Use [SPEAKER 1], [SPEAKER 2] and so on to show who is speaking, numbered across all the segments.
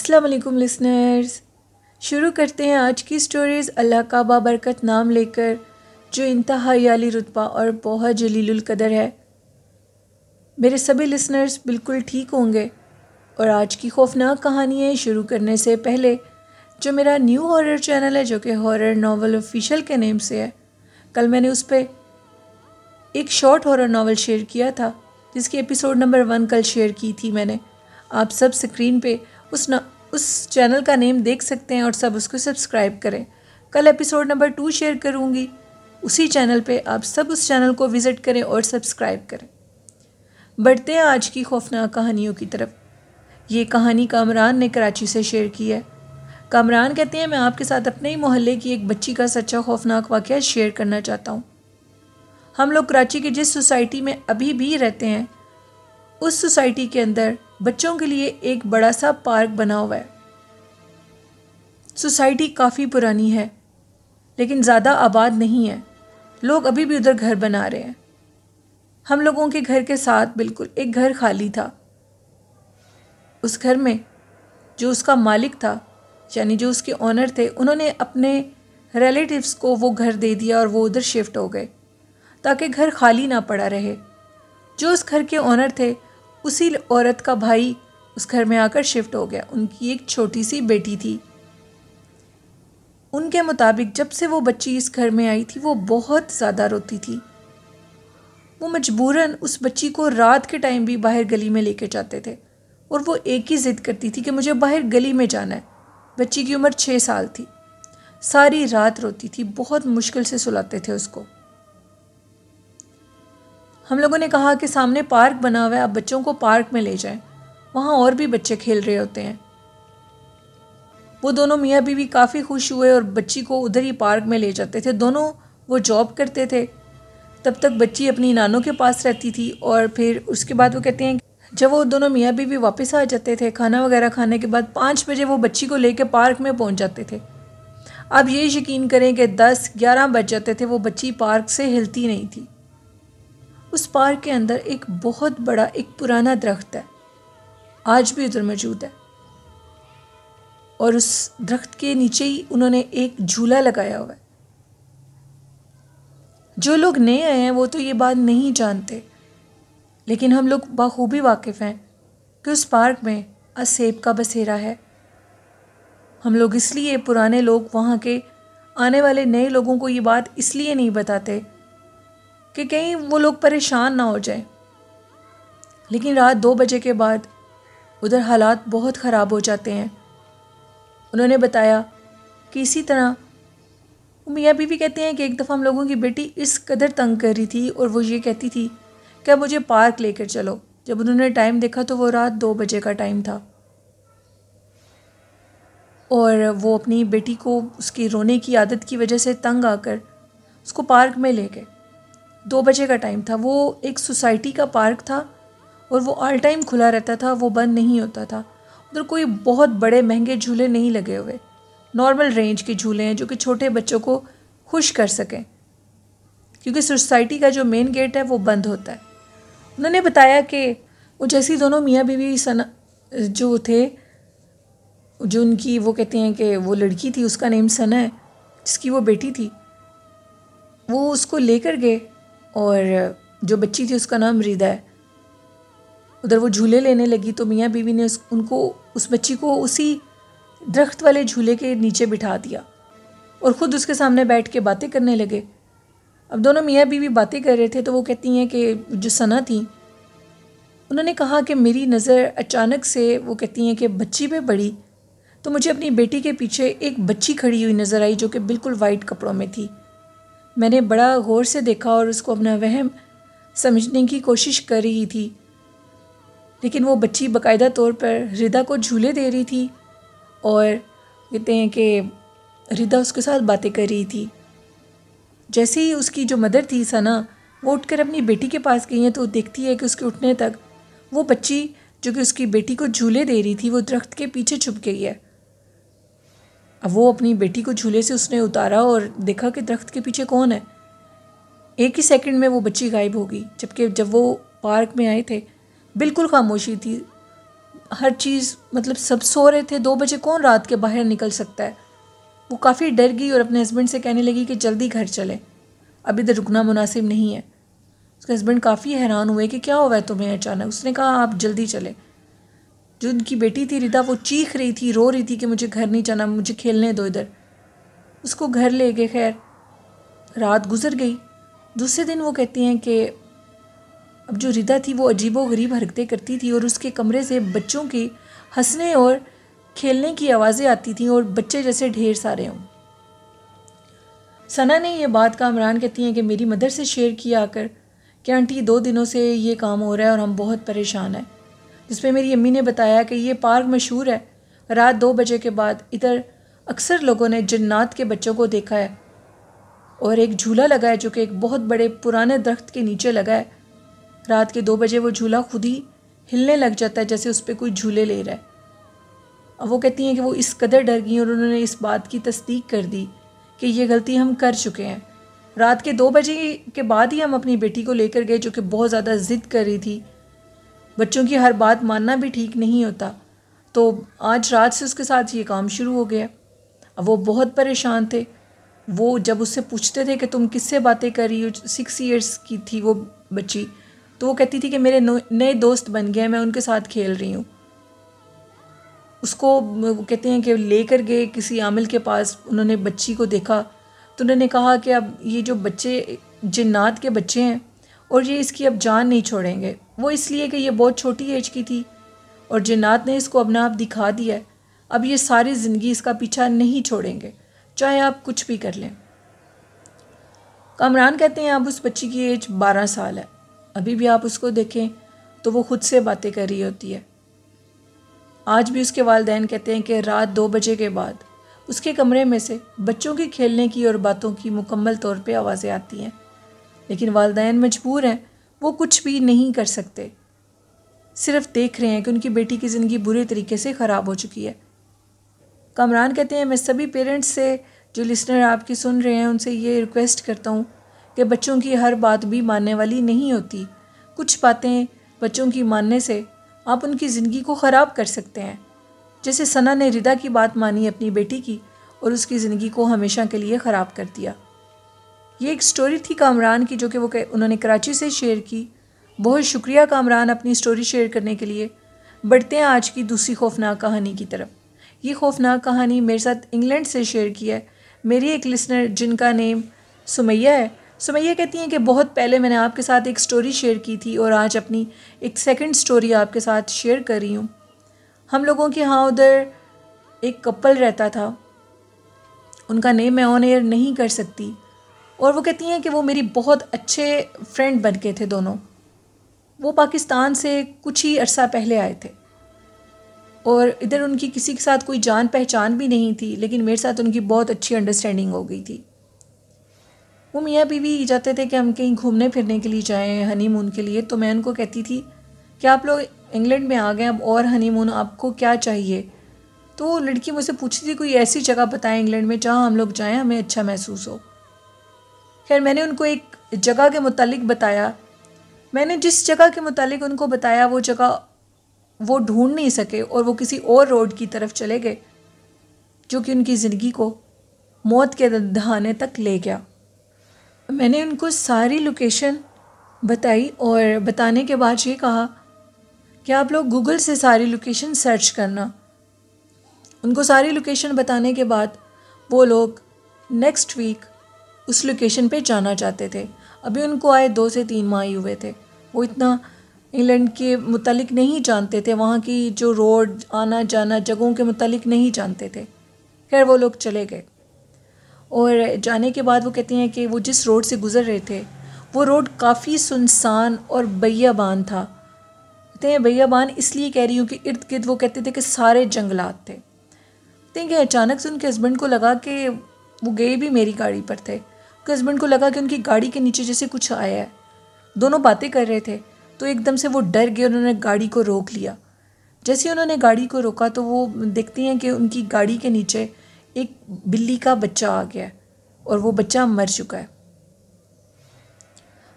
[SPEAKER 1] अस्सलाम वालेकुम लिसनर्स। शुरू करते हैं आज की स्टोरीज़ अल्लाह का बाबरकत नाम लेकर, जो इंतहाई आली रुतबा और बहुत जलीलुल कदर है। मेरे सभी लिसनर्स बिल्कुल ठीक होंगे। और आज की खौफनाक कहानियाँ शुरू करने से पहले, जो मेरा न्यू हॉरर चैनल है जो कि हॉरर नॉवल ऑफिशियल के नेम से है, कल मैंने उस पर एक शॉर्ट हॉरर नावल शेयर किया था जिसकी एपिसोड नंबर 1 कल शेयर की थी मैंने। आप सब स्क्रीन पे उस चैनल का नेम देख सकते हैं और सब उसको सब्सक्राइब करें। कल एपिसोड नंबर 2 शेयर करूँगी उसी चैनल पे, आप सब उस चैनल को विज़िट करें और सब्सक्राइब करें। बढ़ते हैं आज की खौफनाक कहानियों की तरफ। ये कहानी कामरान ने कराची से शेयर की है। कामरान कहते हैं, मैं आपके साथ अपने ही मोहल्ले की एक बच्ची का सच्चा खौफनाक वाक़या शेयर करना चाहता हूँ। हम लोग कराची की जिस सोसाइटी में अभी भी रहते हैं, उस सोसाइटी के अंदर बच्चों के लिए एक बड़ा सा पार्क बना हुआ है। सोसाइटी काफ़ी पुरानी है लेकिन ज़्यादा आबाद नहीं है। लोग अभी भी उधर घर बना रहे हैं। हम लोगों के घर के साथ बिल्कुल एक घर खाली था। उस घर में जो उसका मालिक था, यानी जो उसके ऑनर थे, उन्होंने अपने रिलेटिव्स को वो घर दे दिया और वो उधर शिफ्ट हो गए ताकि घर खाली ना पड़ा रहे। जो उस घर के ऑनर थे, उसी औरत का भाई उस घर में आकर शिफ्ट हो गया। उनकी एक छोटी सी बेटी थी। उनके मुताबिक जब से वो बच्ची इस घर में आई थी, वो बहुत ज़्यादा रोती थी। वो मजबूरन उस बच्ची को रात के टाइम भी बाहर गली में लेके जाते थे और वो एक ही ज़िद करती थी कि मुझे बाहर गली में जाना है। बच्ची की उम्र 6 साल थी। सारी रात रोती थी, बहुत मुश्किल से सुलाते थे उसको। हम लोगों ने कहा कि सामने पार्क बना हुआ है, आप बच्चों को पार्क में ले जाएं, वहाँ और भी बच्चे खेल रहे होते हैं। वो दोनों मियाँ बीवी काफ़ी खुश हुए और बच्ची को उधर ही पार्क में ले जाते थे। दोनों वो जॉब करते थे। तब तक बच्ची अपनी नानों के पास रहती थी और फिर उसके बाद वो कहते हैं जब वो दोनों मियाँ बीवी वापस आ जाते थे खाना वगैरह खाने के बाद, 5 बजे वो बच्ची को लेकर पार्क में पहुँच जाते थे। आप ये यकीन करें कि 10-11 बज जाते थे, वो बच्ची पार्क से हिलती नहीं थी। उस पार्क के अंदर एक बहुत बड़ा एक पुराना दरख्त है, आज भी उधर मौजूद है। और उस दरख्त के नीचे ही उन्होंने एक झूला लगाया हुआ है। जो लोग नए आए हैं वो तो ये बात नहीं जानते, लेकिन हम लोग बखूबी वाकिफ़ हैं कि उस पार्क में असेब का बसेरा है। हम लोग इसलिए, पुराने लोग वहाँ के आने वाले नए लोगों को ये बात इसलिए नहीं बताते कि कहीं वो लोग परेशान ना हो जाएं। लेकिन रात 2 बजे के बाद उधर हालात बहुत ख़राब हो जाते हैं। उन्होंने बताया कि इसी तरह मियाँ बीवी कहते हैं कि एक दफ़ा हम लोगों की बेटी इस कदर तंग कर रही थी और वो ये कहती थी कि अब मुझे पार्क लेकर चलो। जब उन्होंने टाइम देखा तो वो रात 2 बजे का टाइम था और वो अपनी बेटी को उसकी रोने की आदत की वजह से तंग आकर उसको पार्क में ले गए। 2 बजे का टाइम था। वो एक सोसाइटी का पार्क था और वो ऑल टाइम खुला रहता था, वो बंद नहीं होता था। उधर कोई बहुत बड़े महंगे झूले नहीं लगे हुए, नॉर्मल रेंज के झूले हैं जो कि छोटे बच्चों को खुश कर सकें, क्योंकि सोसाइटी का जो मेन गेट है वो बंद होता है। उन्होंने बताया कि वो जैसी दोनों मियाँ बीवी जो थे, जो उनकी, वो कहते हैं कि वो लड़की थी, उसका नेम सना है, जिसकी वो बेटी थी, वो उसको लेकर गए और जो बच्ची थी उसका नाम रिदा है। उधर वो झूले लेने लगी तो मियाँ बीवी ने उस बच्ची को उसी दरख्त वाले झूले के नीचे बिठा दिया और ख़ुद उसके सामने बैठ के बातें करने लगे। अब दोनों मियाँ बीवी बातें कर रहे थे तो वो कहती हैं कि जो सना थी, उन्होंने कहा कि मेरी नज़र अचानक से, वो कहती हैं कि बच्ची पे पड़ी तो मुझे अपनी बेटी के पीछे एक बच्ची खड़ी हुई नज़र आई जो कि बिल्कुल वाइट कपड़ों में थी। मैंने बड़ा गौर से देखा और उसको अपना वहम समझने की कोशिश कर रही थी, लेकिन वो बच्ची बाकायदा तौर पर रिदा को झूले दे रही थी और कहते हैं कि रिदा उसके साथ बातें कर रही थी। जैसे ही उसकी जो मदर थी सना, वो उठकर अपनी बेटी के पास गई है तो देखती है कि उसके उठने तक वो बच्ची जो कि उसकी बेटी को झूले दे रही थी वो दरख्त के पीछे छुप गई है। अब वो अपनी बेटी को झूले से उसने उतारा और देखा कि दरख्त के पीछे कौन है। एक ही सेकंड में वो बच्ची गायब हो गई, जबकि जब वो पार्क में आए थे बिल्कुल खामोशी थी। हर चीज़ मतलब सब सो रहे थे, 2 बजे कौन रात के बाहर निकल सकता है। वो काफ़ी डर गई और अपने हस्बैंड से कहने लगी कि जल्दी घर चले, अब इधर रुकना मुनासिब नहीं है। उसके हस्बैंड काफ़ी हैरान हुए कि क्या हुआ है तुम्हें अचानक। उसने कहा आप जल्दी चले। जो उनकी बेटी थी रिदा, वो चीख रही थी, रो रही थी कि मुझे घर नहीं जाना, मुझे खेलने दो इधर। उसको घर ले गए। खैर रात गुजर गई। दूसरे दिन वो कहती हैं कि अब जो रिदा थी वो अजीबो गरीब हरकतें करती थी और उसके कमरे से बच्चों की हंसने और खेलने की आवाज़ें आती थीं और बच्चे जैसे ढेर सारे हों। सना ने ये बात कामरान कहती हैं कि मेरी मदर से शेयर किया आकर कि आंटी 2 दिनों से ये काम हो रहा है और हम बहुत परेशान हैं। जिस पे मेरी अम्मी ने बताया कि ये पार्क मशहूर है, रात 2 बजे के बाद इधर अक्सर लोगों ने जन्नात के बच्चों को देखा है और एक झूला लगा है जो कि एक बहुत बड़े पुराने दरख्त के नीचे लगा है। रात के 2 बजे वो झूला खुद ही हिलने लग जाता है जैसे उस पर कोई झूले ले रहा है। अब वो कहती हैं कि वो इस कदर डर गई और उन्होंने इस बात की तस्दीक कर दी कि ये गलती हम कर चुके हैं। रात के 2 बजे के बाद ही हम अपनी बेटी को लेकर गए जो कि बहुत ज़्यादा ज़िद कर रही थी। बच्चों की हर बात मानना भी ठीक नहीं होता, तो आज रात से उसके साथ ये काम शुरू हो गया। अब वो बहुत परेशान थे। वो जब उससे पूछते थे कि तुम किससे बातें कर रही हो, 6 ईयर्स की थी वो बच्ची, तो वो कहती थी कि मेरे नए दोस्त बन गए हैं, मैं उनके साथ खेल रही हूँ। उसको वो कहते हैं कि लेकर गए किसी आमिल के पास। उन्होंने बच्ची को देखा तो उन्होंने कहा कि अब ये जो बच्चे जिन्नात के बच्चे हैं और ये इसकी अब जान नहीं छोड़ेंगे। वो इसलिए कि ये बहुत छोटी एज की थी और जिन्नात ने इसको अपना आप दिखा दिया है। अब ये सारी ज़िंदगी इसका पीछा नहीं छोड़ेंगे, चाहे आप कुछ भी कर लें। कामरान कहते हैं अब उस बच्ची की एज 12 साल है। अभी भी आप उसको देखें तो वो खुद से बातें कर रही होती है। आज भी उसके वालिदैन कहते हैं कि रात 2 बजे के बाद उसके कमरे में से बच्चों की खेलने की और बातों की मुकम्मल तौर पे आवाज़ें आती हैं, लेकिन वालिदैन मजबूर हैं, वो कुछ भी नहीं कर सकते, सिर्फ देख रहे हैं कि उनकी बेटी की ज़िंदगी बुरे तरीके से ख़राब हो चुकी है। कामरान कहते हैं मैं सभी पेरेंट्स से, जो लिसनर आपकी सुन रहे हैं, उनसे ये रिक्वेस्ट करता हूँ कि बच्चों की हर बात भी मानने वाली नहीं होती। कुछ बातें बच्चों की मानने से आप उनकी ज़िंदगी को ख़राब कर सकते हैं। जैसे सना ने रिदा की बात मानी अपनी बेटी की और उसकी ज़िंदगी को हमेशा के लिए ख़राब कर दिया। ये एक स्टोरी थी कामरान की जो कि उन्होंने कराची से शेयर की। बहुत शुक्रिया कामरान अपनी स्टोरी शेयर करने के लिए। बढ़ते हैं आज की दूसरी खौफनाक कहानी की तरफ। ये खौफनाक कहानी मेरे साथ इंग्लैंड से शेयर की है मेरी एक लिसनर जिनका नेम सुमैया है। सुमैया कहती हैं कि बहुत पहले मैंने आपके साथ एक स्टोरी शेयर की थी और आज अपनी एक सेकंड स्टोरी आपके साथ शेयर कर रही हूँ। हम लोगों के यहाँ उधर एक कपल रहता था, उनका नेम मैं ऑन एयर नहीं कर सकती, और वो कहती हैं कि वो मेरी बहुत अच्छे फ्रेंड बन गए थे दोनों। वो पाकिस्तान से कुछ ही अरसा पहले आए थे और इधर उनकी किसी के साथ कोई जान पहचान भी नहीं थी, लेकिन मेरे साथ उनकी बहुत अच्छी अंडरस्टैंडिंग हो गई थी। वो मियाँ बीवी चाहते थे कि हम कहीं घूमने फिरने के लिए जाएं, हनीमून के लिए। तो मैं उनको कहती थी कि आप लोग इंग्लैंड में आ गए, अब और हनीमून आपको क्या चाहिए। तो वो लड़की मुझसे पूछती थी कोई ऐसी जगह बताएं इंग्लैंड में जहाँ हम लोग जाएं, हमें अच्छा महसूस हो। खैर मैंने उनको एक जगह के मुतालिक बताया। मैंने जिस जगह के मुतालिक उनको बताया वो जगह वो ढूंढ नहीं सके और वो किसी और रोड की तरफ चले गए जो कि उनकी ज़िंदगी को मौत के दहाने तक ले गया। मैंने उनको सारी लोकेशन बताई और बताने के बाद ये कहा कि आप लोग गूगल से सारी लोकेशन सर्च करना। उनको सारी लोकेशन बताने के बाद वो लोग नेक्स्ट वीक उस लोकेशन पे जाना चाहते थे। अभी उनको आए 2 से 3 माह ही हुए थे। वो इतना इंग्लैंड के मुतालिक नहीं जानते थे, वहाँ की जो रोड आना जाना जगहों के मुतालिक नहीं जानते थे। खैर वो लोग चले गए और जाने के बाद वो कहते हैं कि वो जिस रोड से गुज़र रहे थे वो रोड काफ़ी सुनसान और बैयाबान था। कहते हैं बैयाबान इसलिए कह रही हूँ कि इर्द गिर्द वो कहते थे कि सारे जंगलात थे। कहते हैं कि अचानक से उनके हस्बैंड को लगा कि वो गए भी मेरी गाड़ी पर थे। उनके हस्बैंड को लगा कि उनकी गाड़ी के नीचे जैसे कुछ आया है। दोनों बातें कर रहे थे तो एकदम से वो डर गए, उन्होंने गाड़ी को रोक लिया। जैसे ही उन्होंने गाड़ी को रोका तो वो देखती हैं कि उनकी गाड़ी के नीचे एक बिल्ली का बच्चा आ गया और वो बच्चा मर चुका है।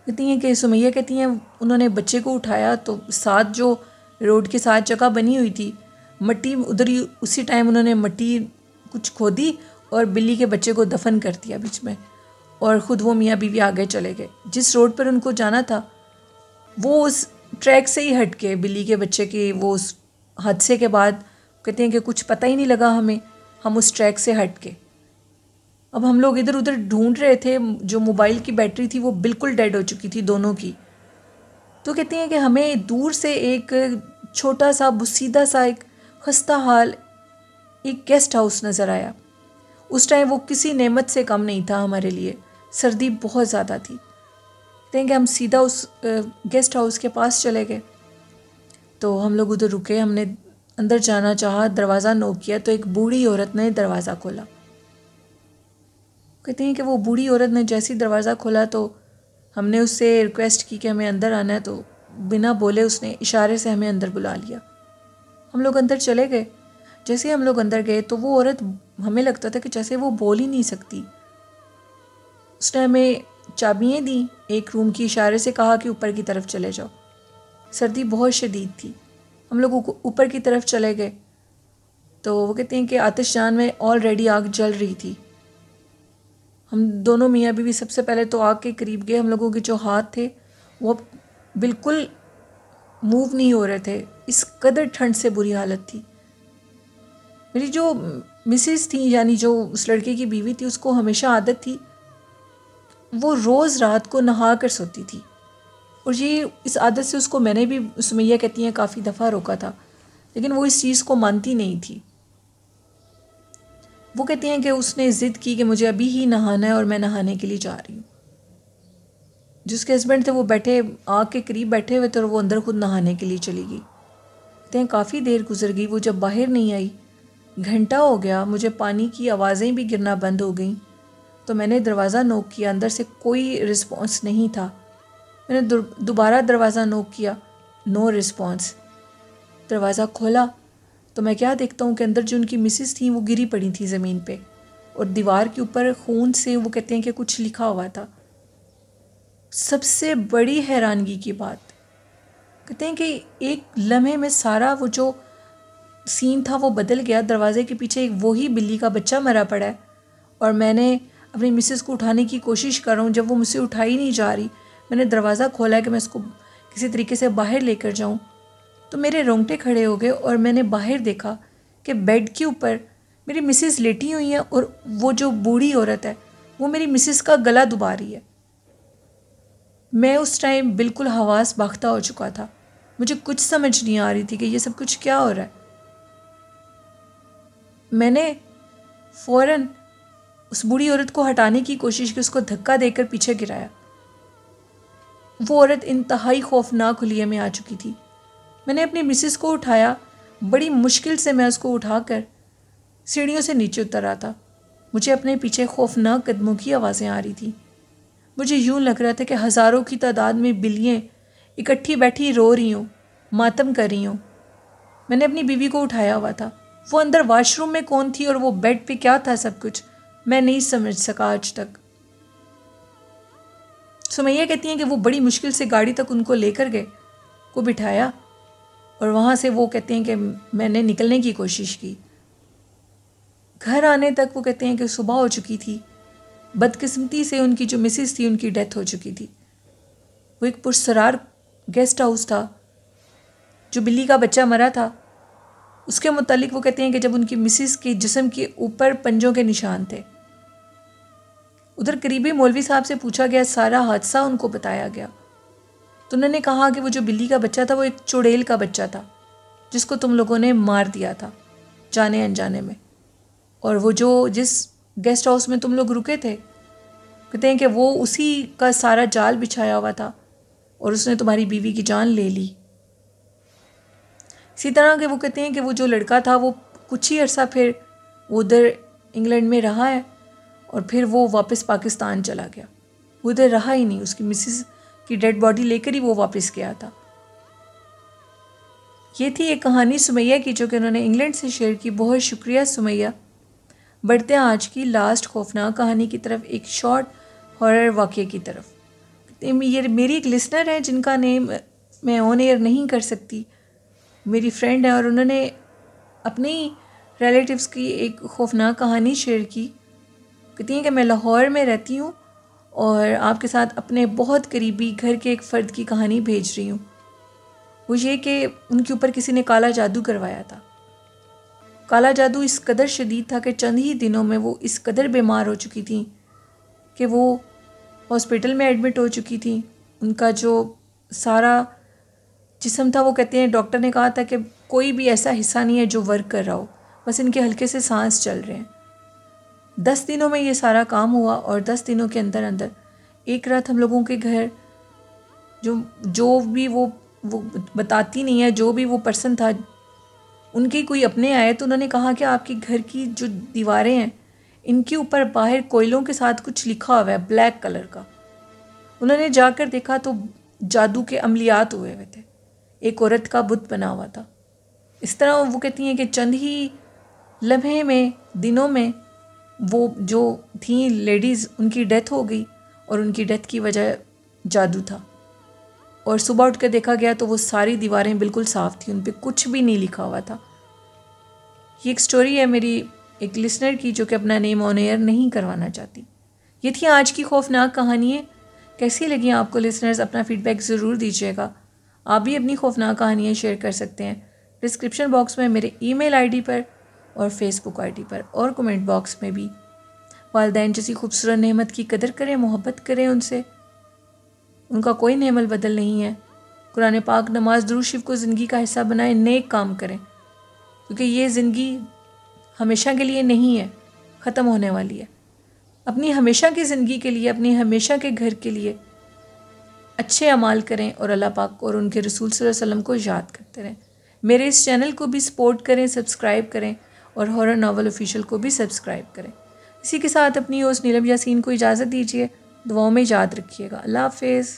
[SPEAKER 1] कहती हैं कि सुमैया कहती हैं उन्होंने बच्चे को उठाया तो साथ जो रोड के साथ जगह बनी हुई थी, मट्टी उधर ही उसी टाइम उन्होंने मट्टी कुछ खोदी और बिल्ली के बच्चे को दफन कर दिया बीच में, और ख़ुद वो मियाँ बीवी आगे चले गए। जिस रोड पर उनको जाना था वो उस ट्रैक से ही हट के बिल्ली के बच्चे के वो उस हादसे के बाद कहते हैं कि कुछ पता ही नहीं लगा हमें, हम उस ट्रैक से हट के। अब हम लोग इधर उधर ढूंढ रहे थे, जो मोबाइल की बैटरी थी वो बिल्कुल डेड हो चुकी थी दोनों की। तो कहते हैं कि हमें दूर से एक छोटा सा बुसीदा सा एक खस्ता हाल एक गेस्ट हाउस नज़र आया। उस टाइम वो किसी नेमत से कम नहीं था हमारे लिए, सर्दी बहुत ज़्यादा थी। कहते हैं कि हम सीधा उस गेस्ट हाउस के पास चले गए। तो हम लोग उधर रुके, हमने अंदर जाना चाहा, दरवाज़ा नॉक किया तो एक बूढ़ी औरत ने दरवाज़ा खोला। कहते हैं कि वो बूढ़ी औरत ने जैसे ही दरवाज़ा खोला तो हमने उससे रिक्वेस्ट की कि हमें अंदर आना है, तो बिना बोले उसने इशारे से हमें अंदर बुला लिया। हम लोग अंदर चले गए। जैसे ही हम लोग अंदर गए तो वो औरत, हमें लगता था कि जैसे वो बोल ही नहीं सकती। उसने हमें चाबियाँ दी, एक रूम की, इशारे से कहा कि ऊपर की तरफ चले जाओ। सर्दी बहुत शदीद थी। हम लोग ऊपर की तरफ चले गए तो वो कहते हैं कि आतिशदान में ऑलरेडी आग जल रही थी। हम दोनों मियाँ बीवी सबसे पहले तो आग के करीब गए। हम लोगों के जो हाथ थे वो बिल्कुल मूव नहीं हो रहे थे, इस कदर ठंड से बुरी हालत थी। मेरी जो मिसेस थी, यानी जो उस लड़के की बीवी थी, उसको हमेशा आदत थी, वो रोज़ रात को नहा कर सोती थी। और ये इस आदत से उसको मैंने भी, सुमैया कहती हैं, काफ़ी दफ़ा रोका था, लेकिन वो इस चीज़ को मानती नहीं थी। वो कहती हैं कि उसने ज़िद की कि मुझे अभी ही नहाना है और मैं नहाने के लिए जा रही हूँ। जिसके हस्बैंड थे वो बैठे, आग के करीब बैठे हुए थे, और वो अंदर खुद नहाने के लिए चली गई। कहते हैं काफ़ी देर गुजर गई, वो जब बाहर नहीं आई, घंटा हो गया, मुझे पानी की आवाज़ें भी गिरना बंद हो गई। तो मैंने दरवाज़ा नॉक किया, अंदर से कोई रिस्पॉन्स नहीं था। मैंने दोबारा दरवाज़ा नॉक किया, नो रिस्पॉन्स। दरवाज़ा खोला तो मैं क्या देखता हूँ कि अंदर जो उनकी मिसेस थी वो गिरी पड़ी थी ज़मीन पे, और दीवार के ऊपर खून से वो कहते हैं कि कुछ लिखा हुआ था। सबसे बड़ी हैरानगी की बात, कहते हैं कि एक लम्हे में सारा वो जो सीन था वो बदल गया। दरवाजे के पीछे एक वही बिल्ली का बच्चा मरा पड़ा है, और मैंने अपनी मिसेस को उठाने की कोशिश कर रहा हूँ। जब वो मुझसे उठाई नहीं जा रही, मैंने दरवाज़ा खोला है कि मैं इसको किसी तरीके से बाहर लेकर जाऊँ, तो मेरे रोंगटे खड़े हो गए और मैंने बाहर देखा कि बेड के ऊपर मेरी मिसेस लेटी हुई है, और वो जो बूढ़ी औरत है वो मेरी मिसेस का गला दबा रही है। मैं उस टाइम बिल्कुल हवास बाख्ता हो चुका था, मुझे कुछ समझ नहीं आ रही थी कि ये सब कुछ क्या हो रहा है। मैंने फ़ौरन उस बूढ़ी औरत को हटाने की कोशिश की, उसको धक्का देकर पीछे गिराया। वो औरत इंतहाई खौफनाक हुलिये में आ चुकी थी। मैंने अपनी मिसेस को उठाया, बड़ी मुश्किल से मैं उसको उठाकर सीढ़ियों से नीचे उतर रहा था। मुझे अपने पीछे खौफनाक कदमों की आवाज़ें आ रही थी। मुझे यूँ लग रहा था कि हज़ारों की तादाद में बिल्लियाँ इकट्ठी बैठी रो रही हूँ, मातम कर रही हूँ। मैंने अपनी बीवी को उठाया हुआ था। वो अंदर वॉशरूम में कौन थी और वो बेड पे क्या था, सब कुछ मैं नहीं समझ सका आज तक। सुमैया कहती हैं कि वो बड़ी मुश्किल से गाड़ी तक उनको लेकर गए, को बिठाया, और वहाँ से वो कहते हैं कि मैंने निकलने की कोशिश की। घर आने तक वो कहते हैं कि सुबह हो चुकी थी। बदकिस्मती से उनकी जो मिसेस थी उनकी डेथ हो चुकी थी। वो एक पुरसरार गेस्ट हाउस था, जो बिल्ली का बच्चा मरा था उसके मुतालिक वो कहते हैं कि जब उनकी मिसेस के जिस्म के ऊपर पंजों के निशान थे। उधर करीबी मौलवी साहब से पूछा गया, सारा हादसा उनको बताया गया, तो उन्होंने कहा कि वो जो बिल्ली का बच्चा था वो एक चुड़ैल का बच्चा था, जिसको तुम लोगों ने मार दिया था जाने अनजाने में। और वो जो जिस गेस्ट हाउस में तुम लोग रुके थे, कहते हैं कि वो उसी का सारा जाल बिछाया हुआ था, और उसने तुम्हारी बीवी की जान ले ली। इसी तरह के वो कहते हैं कि वो जो लड़का था वो कुछ ही अरसा फिर उधर इंग्लैंड में रहा है, और फिर वो वापस पाकिस्तान चला गया। वो उधर रहा ही नहीं, उसकी मिसेस की डेड बॉडी लेकर ही वो वापस गया था। ये थी एक कहानी सुमैया की, जो कि उन्होंने इंग्लैंड से शेयर की। बहुत शुक्रिया सुमैया। बढ़ते हैं आज की लास्ट खौफनाक कहानी की तरफ, एक शॉर्ट हॉरर वाक़ये की तरफ। ये मेरी एक लिसनर है जिनका नेम मैं ऑन एयर नहीं कर सकती, मेरी फ्रेंड है और उन्होंने अपनी रिलेटिव्स की एक खौफनाक कहानी शेयर की। कहती हैं कि मैं लाहौर में रहती हूँ और आपके साथ अपने बहुत करीबी घर के एक फ़र्द की कहानी भेज रही हूँ। वो ये कि उनके ऊपर किसी ने काला जादू करवाया था। काला जादू इस कदर शदीद था कि चंद ही दिनों में वो इस कदर बीमार हो चुकी थी कि वो हॉस्पिटल में एडमिट हो चुकी थी। उनका जो सारा जिस्म था, वो कहते हैं डॉक्टर ने कहा था कि कोई भी ऐसा हिस्सा नहीं है जो वर्क कर रहा हो, बस इनके हल्के से सांस चल रहे हैं। 10 दिनों में ये सारा काम हुआ और 10 दिनों के अंदर अंदर एक रात हम लोगों के घर जो भी वो बताती नहीं है, जो भी वो पर्सन था, उनके कोई अपने आए तो उन्होंने कहा कि आपके घर की जो दीवारें हैं इनके ऊपर बाहर कोयलों के साथ कुछ लिखा हुआ है ब्लैक कलर का। उन्होंने जाकर देखा तो जादू के अमलियात हुए हुए थे, एक औरत का बुत बना हुआ था। इस तरह वो कहती हैं कि चंद ही लम्हे में, दिनों में वो जो थी लेडीज़, उनकी डेथ हो गई और उनकी डेथ की वजह जादू था। और सुबह उठ कर देखा गया तो वो सारी दीवारें बिल्कुल साफ़ थी, उन पर कुछ भी नहीं लिखा हुआ था। ये एक स्टोरी है मेरी एक लिसनर की जो कि अपना नेम ऑन एयर नहीं करवाना चाहती। ये थी आज की खौफनाक कहानियाँ। कैसी लगी आपको लिसनर्स? अपना फ़ीडबैक ज़रूर दीजिएगा। आप भी अपनी खौफनाक कहानियाँ शेयर कर सकते हैं डिस्क्रिप्शन बॉक्स में मेरे ईमेल आईडी पर और फेसबुक आईडी पर, और कमेंट बॉक्स में भी। वालिदैन जैसी खूबसूरत नेमत की कदर करें, मोहब्बत करें उनसे, उनका कोई नेमल बदल नहीं है। कुरान पाक, नमाज, दुरूद शरीफ को ज़िंदगी का हिस्सा बनाएं, नेक काम करें, क्योंकि ये ज़िंदगी हमेशा के लिए नहीं है, ख़त्म होने वाली है। अपनी हमेशा की ज़िंदगी के लिए, अपनी हमेशा के घर के लिए अच्छे अमाल करें और अल्लाह पाक और उनके रसूल सल्लल्लाहु अलैहि वसल्लम को याद करते रहें। मेरे इस चैनल को भी सपोर्ट करें, सब्सक्राइब करें और हॉरर नावल ऑफिशियल को भी सब्सक्राइब करें। इसी के साथ अपनी होस्ट नीलम यासीन को इजाज़त दीजिए। दुआओं में याद रखिएगा। अल्लाह हाफ़िज़।